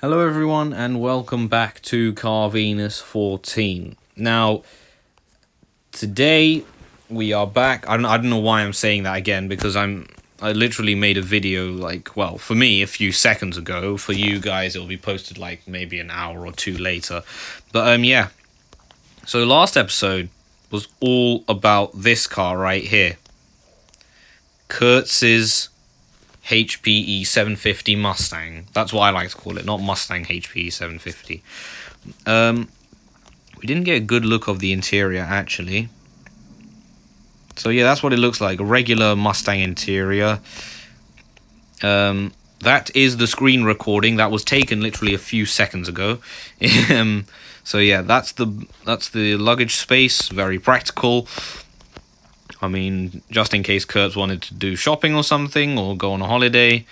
Hello everyone and welcome back to Car Venus 14. Now, today we are back. I don't know why I'm saying that again because I literally made a video for me a few seconds ago. For you guys it'll be posted maybe an hour or two later. But yeah. So last episode was all about this car right here. Kurtz's HPE 750 Mustang. That's what I like to call it, not Mustang HPE 750. We didn't get a good look of the interior actually. So yeah, that's what it looks like, a regular Mustang interior. That is the screen recording that was taken literally a few seconds ago. So yeah, that's the luggage space, very practical. I mean, just in case Kurtz wanted to do shopping or something, or go on a holiday.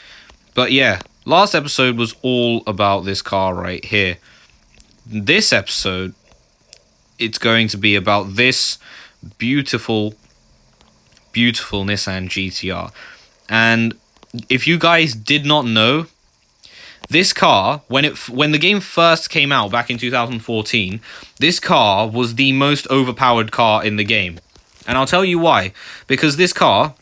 But yeah, last episode was all about this car right here. This episode, it's going to be about this beautiful, beautiful Nissan GTR. And if you guys did not know, this car, when the game first came out back in 2014, this car was the most overpowered car in the game. And I'll tell you why. Because this car,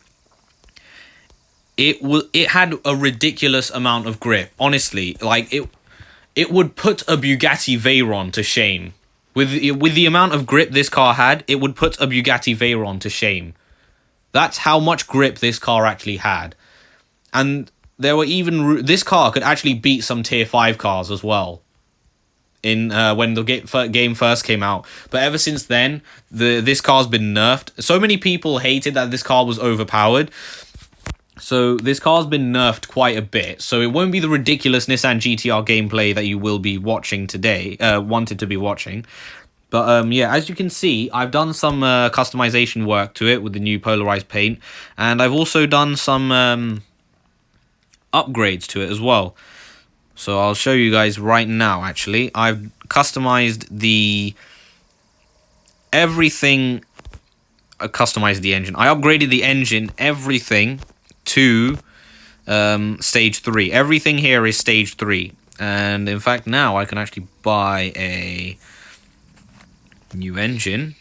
it had a ridiculous amount of grip. Honestly, it would put a Bugatti Veyron to shame. With the amount of grip this car had, it would put a Bugatti Veyron to shame. That's how much grip this car actually had. And there were even this car could actually beat some tier 5 cars as well. In when the game first came out, but ever since then this car's been nerfed. So many people hated that this car was overpowered, so this car's been nerfed quite a bit, so it won't be the ridiculous Nissan GTR gameplay that you will be watching today, wanted to be watching. But yeah, as you can see, I've done some customization work to it with the new polarized paint, and I've also done some upgrades to it as well. So I'll show you guys right now, actually. I've customized everything. I customized the engine. I upgraded the engine, everything, to stage 3. Everything here is stage 3. And in fact, now I can actually buy a new engine.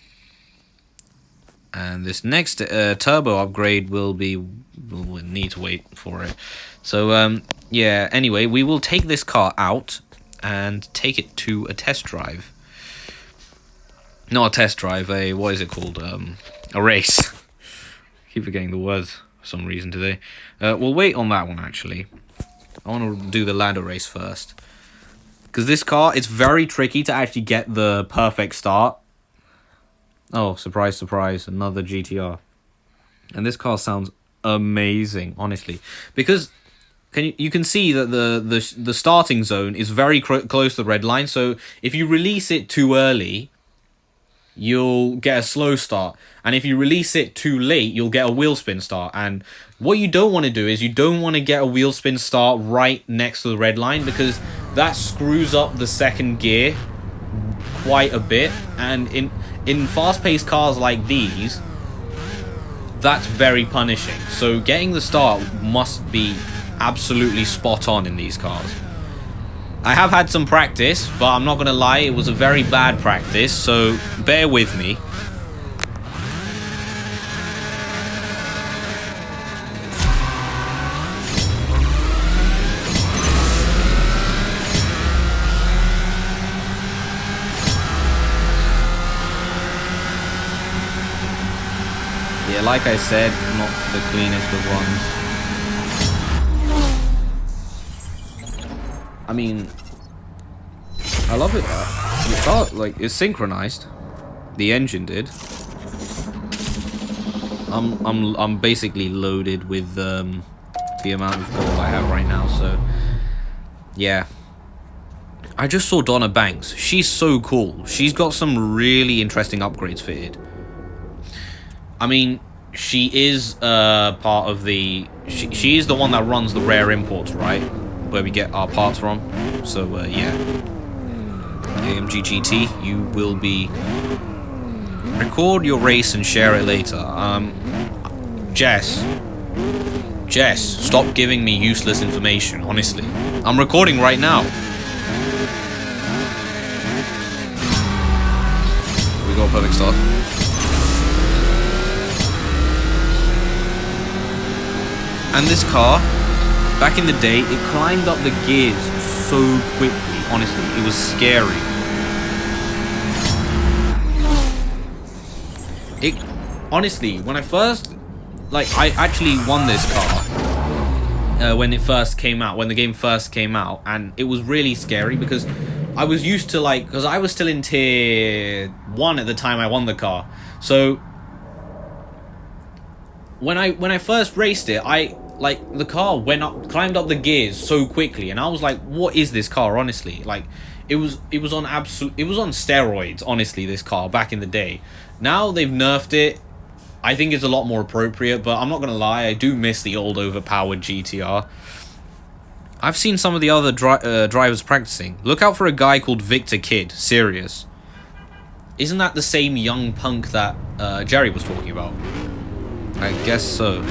And this next turbo upgrade we'll need to wait for it. So, yeah, anyway, we will take this car out and take it to a test drive. Not a test drive, what is it called? A race. Keep forgetting the words for some reason today. We'll wait on that one, actually. I want to do the ladder race first. Because this car, it's very tricky to actually get the perfect start. Oh, surprise, surprise, another GTR. And this car sounds amazing, honestly. Because you can see that the starting zone is very close to the red line. So if you release it too early, you'll get a slow start. And if you release it too late, you'll get a wheel spin start. And what you don't want to do is you don't want to get a wheel spin start right next to the red line, because that screws up the second gear quite a bit. And in fast-paced cars like these, that's very punishing. So getting the start must be absolutely spot on in these cars. I have had some practice, but I'm not gonna lie, it was a very bad practice, so bear with me. Yeah, like I said, not the cleanest of ones. I mean, I love it. It's synchronized. The engine did. I'm basically loaded with the amount of gold I have right now. So yeah, I just saw Donna Banks. She's so cool. She's got some really interesting upgrades fitted. I mean, she is part of the. She is the one that runs the rare imports, right? Where we get our parts from. So yeah, AMG GT, you will be record your race and share it later. Jess, stop giving me useless information, honestly. I'm recording right now. we got a perfect start. And this car, back in the day, it climbed up the gears so quickly. Honestly, it was scary. Honestly, when I first, I actually won this car when it first came out, when the game first came out, and it was really scary because I was used to, because I was still in tier 1 at the time I won the car. So when I first raced it, the car climbed up the gears so quickly, and I was like, what is this car? Honestly, it was on steroids, honestly, this car back in the day. Now they've nerfed it. I think it's a lot more appropriate, but I'm not gonna lie, I do miss the old overpowered GTR. I've seen some of the other drivers practicing. Look out for a guy called Victor Kid. Serious. Isn't that the same young punk that Jerry was talking about? I guess so.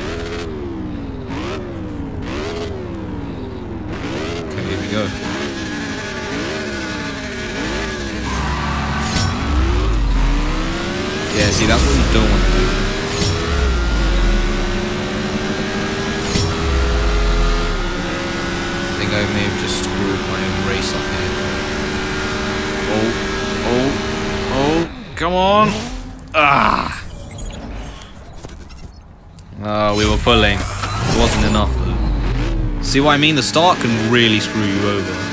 Okay, here we go. Yeah, see, that's what you don't want to do. I think I may have just screwed my own race up here. Oh, come on! Ah! Oh, we were pulling. It wasn't enough, though. See what I mean? The start can really screw you over.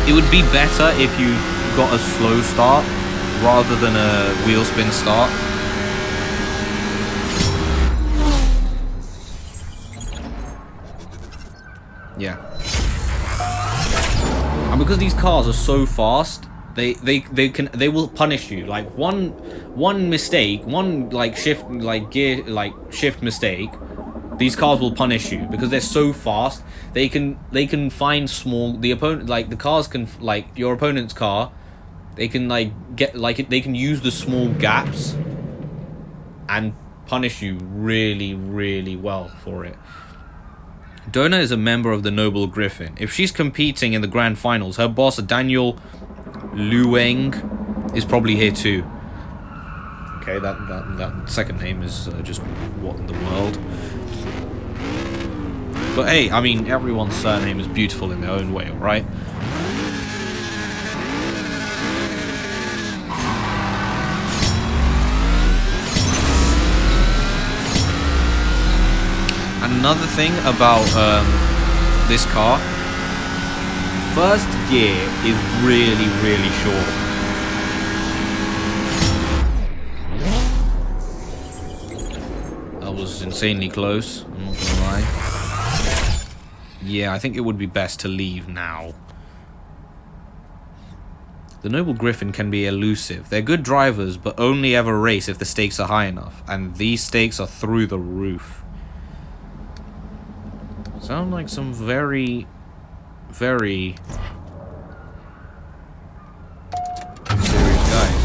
It would be better if you got a slow start rather than a wheel spin start. Yeah. And because these cars are so fast, they will punish you. Like one mistake, one shift mistake, these cars will punish you because they're so fast. They can find the opponent, the cars can, your opponent's car, they can they can use the small gaps and punish you really, really well for it. Donna is a member of the Noble Griffin. If she's competing in the grand finals, her boss Daniel Lueng is probably here too. Okay, that second name is just what in the world. But hey, I mean, everyone's surname is beautiful in their own way, right? Another thing about this car, first gear is really, really short. That was insanely close, I'm not gonna lie. Yeah, I think it would be best to leave now. The Noble Griffin can be elusive. They're good drivers, but only ever race if the stakes are high enough. And these stakes are through the roof. Sound like some very, very serious guys.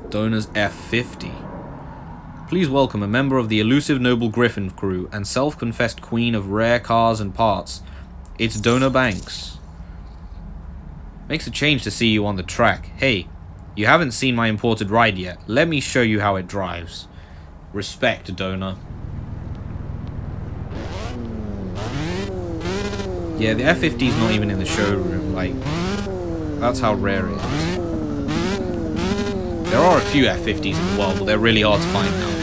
Donna's F50. Please welcome a member of the elusive Noble Griffin crew and self-confessed queen of rare cars and parts. It's Donna Banks. Makes a change to see you on the track. Hey, you haven't seen my imported ride yet. Let me show you how it drives. Respect, Donna. Yeah, the F50's not even in the showroom. That's how rare it is. There are a few F50s in the world, but they're really hard to find nowadays.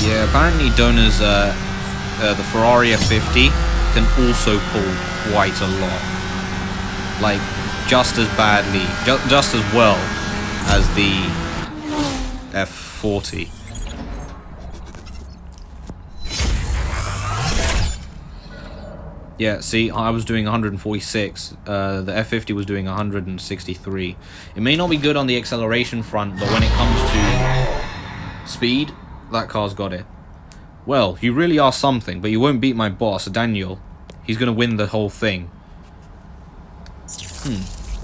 Yeah, apparently Donna's the Ferrari F50 can also pull quite a lot. Just as badly, just as well as the F40. Yeah, see, I was doing 146. The F50 was doing 163. It may not be good on the acceleration front, but when it comes to speed, that car's got it. Well, you really are something, but you won't beat my boss, Daniel. He's gonna win the whole thing.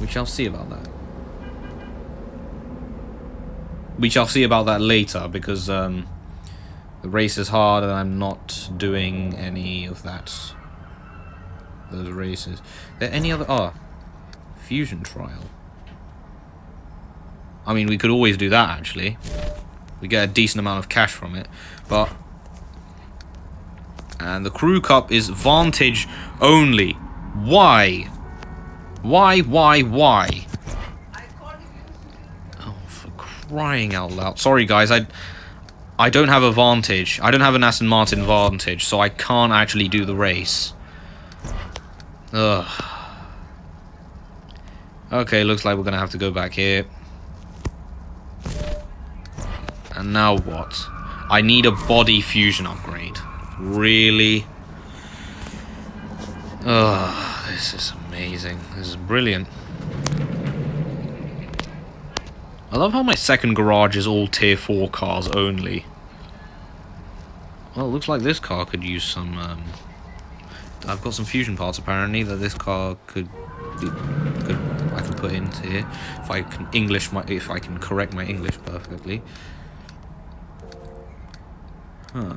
We shall see about that. We shall see about that later, because the race is hard and I'm not doing any of that. Those races. Are there any other... Oh, fusion trial. I mean, we could always do that, actually. We get a decent amount of cash from it. But... And the crew cup is vantage only. Why? Why? Oh, for crying out loud. Sorry, guys, I don't have a Vantage. I don't have an Aston Martin Vantage, so I can't actually do the race. Ugh. Okay, looks like we're gonna have to go back here. And now what? I need a body fusion upgrade. Really? Ugh, this is amazing. This is brilliant. I love how my second garage is all tier 4 cars only. Well, it looks like this car could use some... I've got some fusion parts apparently that this car could I can put into here if I can correct my English perfectly. Huh.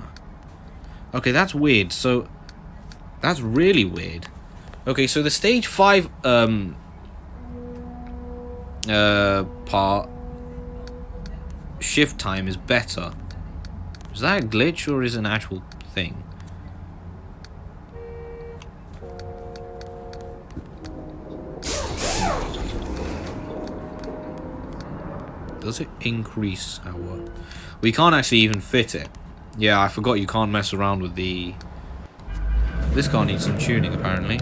Okay, that's weird. So that's really weird. Okay, so the stage 5 part shift time is better. Is that a glitch or is it an actual thing? Does it increase our... We can't actually even fit it. Yeah, I forgot you can't mess around with the... This car needs some tuning, apparently.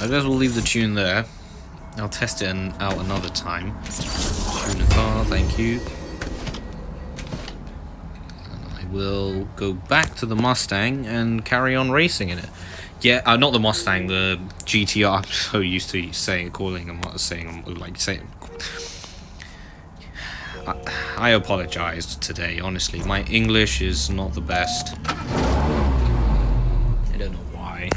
I guess we'll leave the tune there. I'll test it out another time. Tune the car, thank you. And I will go back to the Mustang and carry on racing in it. Yeah, not the Mustang, the GTR. I'm so used to calling them. I apologize today, honestly. My English is not the best. I don't know why.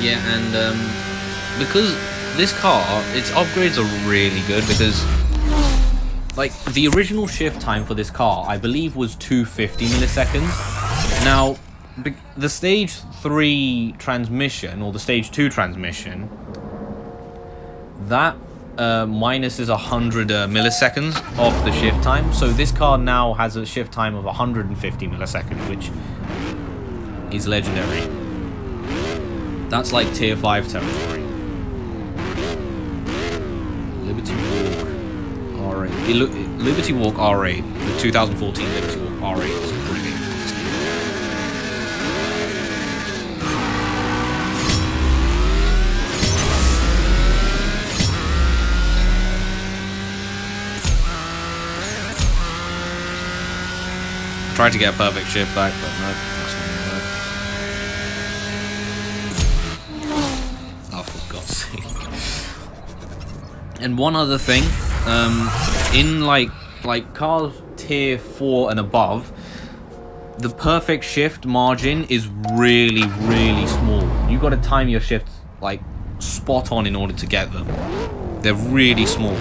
Yeah, and because this car, its upgrades are really good because, like, the original shift time for this car, I believe, was 250 milliseconds. Now, the stage 3 transmission, or the stage 2 transmission, that minuses 100 milliseconds off the shift time. So this car now has a shift time of 150 milliseconds, which is legendary. That's like tier 5 territory. Liberty Walk R8. Liberty Walk R8. The 2014 Liberty Walk R8 is brilliant. Tried to get a perfect shift back, but no, that's not gonna work. Oh, for God's sake. And one other thing, in like cars tier 4 and above, the perfect shift margin is really, really small. You got to time your shifts like spot on in order to get them. They're really small.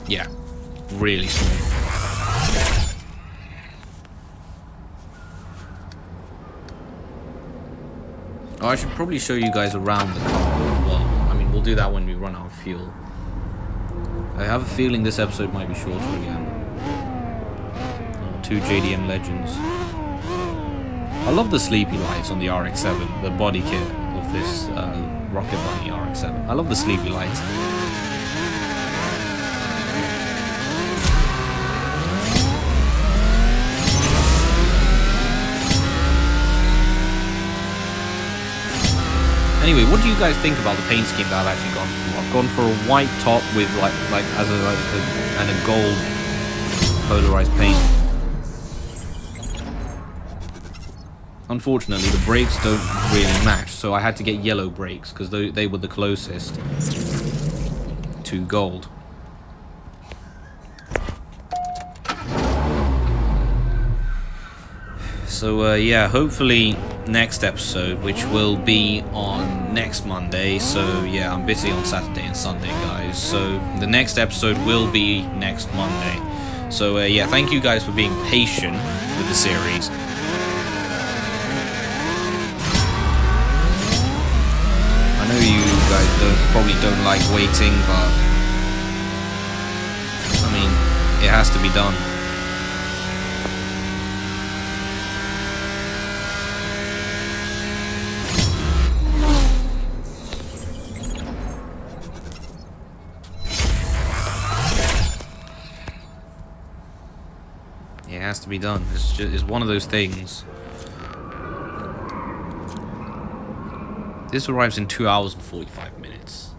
yeah, really small. Oh, I should probably show you guys around the car as well. I mean, we'll do that when we run out of fuel. I have a feeling this episode might be shorter again. Oh, 2 JDM Legends. I love the sleepy lights on the RX-7, the body kit of this Rocket Bunny RX-7. I love the sleepy lights. Anyway, what do you guys think about the paint scheme that I've actually gone for? I've gone for a white top with and a gold polarized paint. Unfortunately, the brakes don't really match, so I had to get yellow brakes because they were the closest to gold. So yeah, hopefully next episode, which will be on next Monday. So yeah, I'm busy on Saturday and Sunday, guys. So the next episode will be next Monday. So yeah, thank you guys for being patient with the series. I know you guys probably don't like waiting, but I mean, it has to be done. It has to be done. It's one of those things. This arrives in 2 hours and 45 minutes.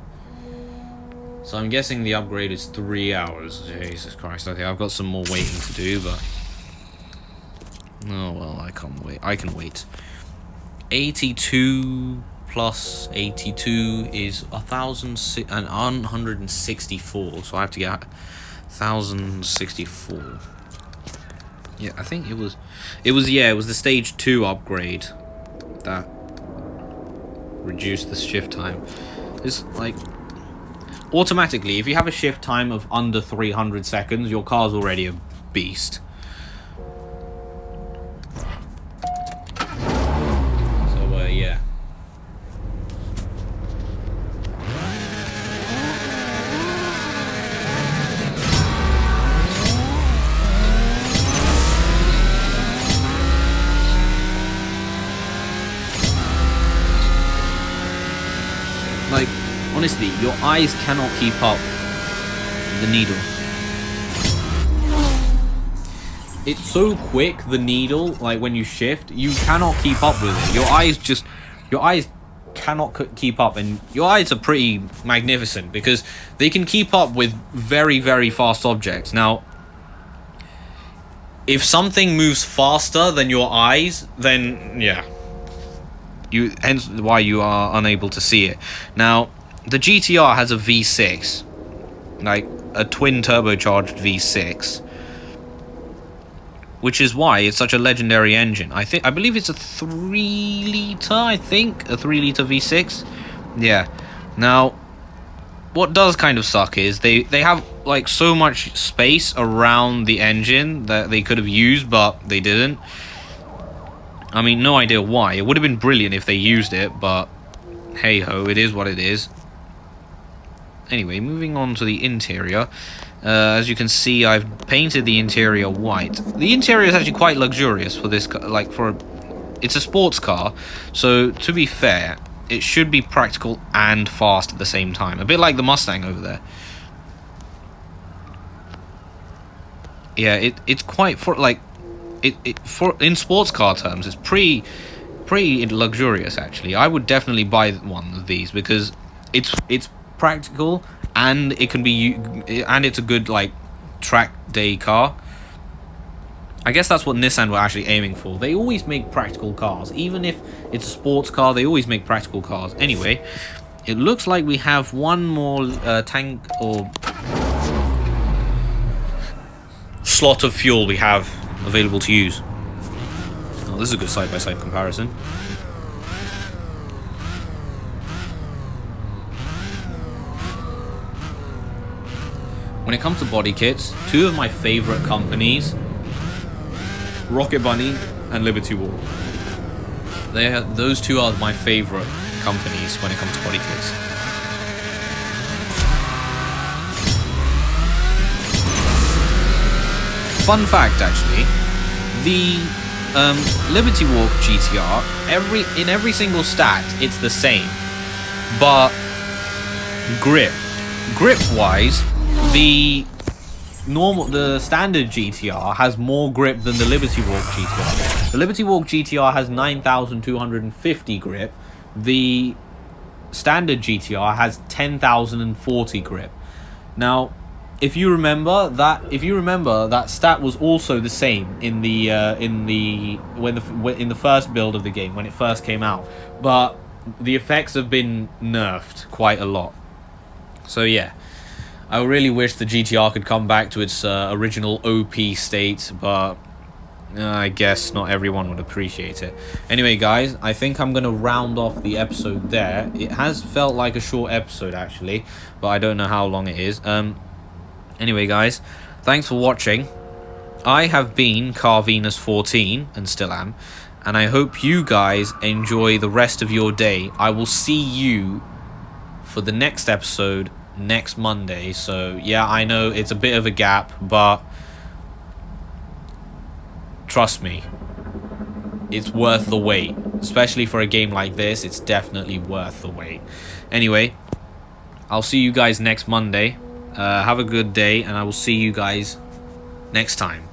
So I'm guessing the upgrade is 3 hours. Jesus Christ. Okay, I've got some more waiting to do, but... oh, well, I can't wait. I can wait. 82 plus 82 is 1,164. So I have to get 1,064. Yeah, I think it was the stage 2 upgrade that reduce the shift time. It's like automatically, if you have a shift time of under 300 seconds, your car's already a beast. So yeah. Like, honestly, your eyes cannot keep up the needle. It's so quick, the needle, like when you shift, you cannot keep up with it. Your eyes cannot keep up, and your eyes are pretty magnificent because they can keep up with very, very fast objects. Now, if something moves faster than your eyes, then yeah. Hence why you are unable to see it. Now, the GTR has a V6, like a twin turbocharged V6, which is why it's such a legendary engine. I believe it's a 3-liter. a 3-liter V6. Yeah. Now, what does kind of suck is they have like so much space around the engine that they could have used, but they didn't. I mean, no idea why. It would have been brilliant if they used it, but hey-ho, it is what it is. Anyway, moving on to the interior. As you can see, I've painted the interior white. The interior is actually quite luxurious for this, it's a sports car, so to be fair, it should be practical and fast at the same time. A bit like the Mustang over there. Yeah, it's quite, in sports car terms, it's pretty luxurious actually. I would definitely buy one of these because it's practical and it can be, and it's a good like track day car. I guess that's what Nissan were actually aiming for. They always make practical cars, even if it's a sports car. They always make practical cars. Anyway, it looks like we have one more tank or slot of fuel we have available to use. Oh, this is a good side-by-side comparison. when it comes to body kits, two of my favorite companies, Rocket Bunny and Liberty Walk. Those two are my favorite companies when it comes to body kits. Fun fact, actually, the Liberty Walk GTR, in every single stat, it's the same, but grip-wise, the standard GTR has more grip than the Liberty Walk GTR. The Liberty Walk GTR has 9,250 grip. The standard GTR has 10,040 grip. Now, if you remember that stat was also the same in the first build of the game when it first came out, but the effects have been nerfed quite a lot. So yeah, I really wish the GTR could come back to its original OP state, but I guess not everyone would appreciate it. Anyway, guys, I think I'm going to round off the episode there. It has felt like a short episode, actually, but I don't know how long it is. Anyway, guys, thanks for watching. I have been CarVenus14, and still am, and I hope you guys enjoy the rest of your day. I will see you for the next episode next Monday. So yeah, I know it's a bit of a gap, but trust me, it's worth the wait. Especially for a game like this, it's definitely worth the wait. Anyway, I'll see you guys next Monday. Have a good day, and I will see you guys next time.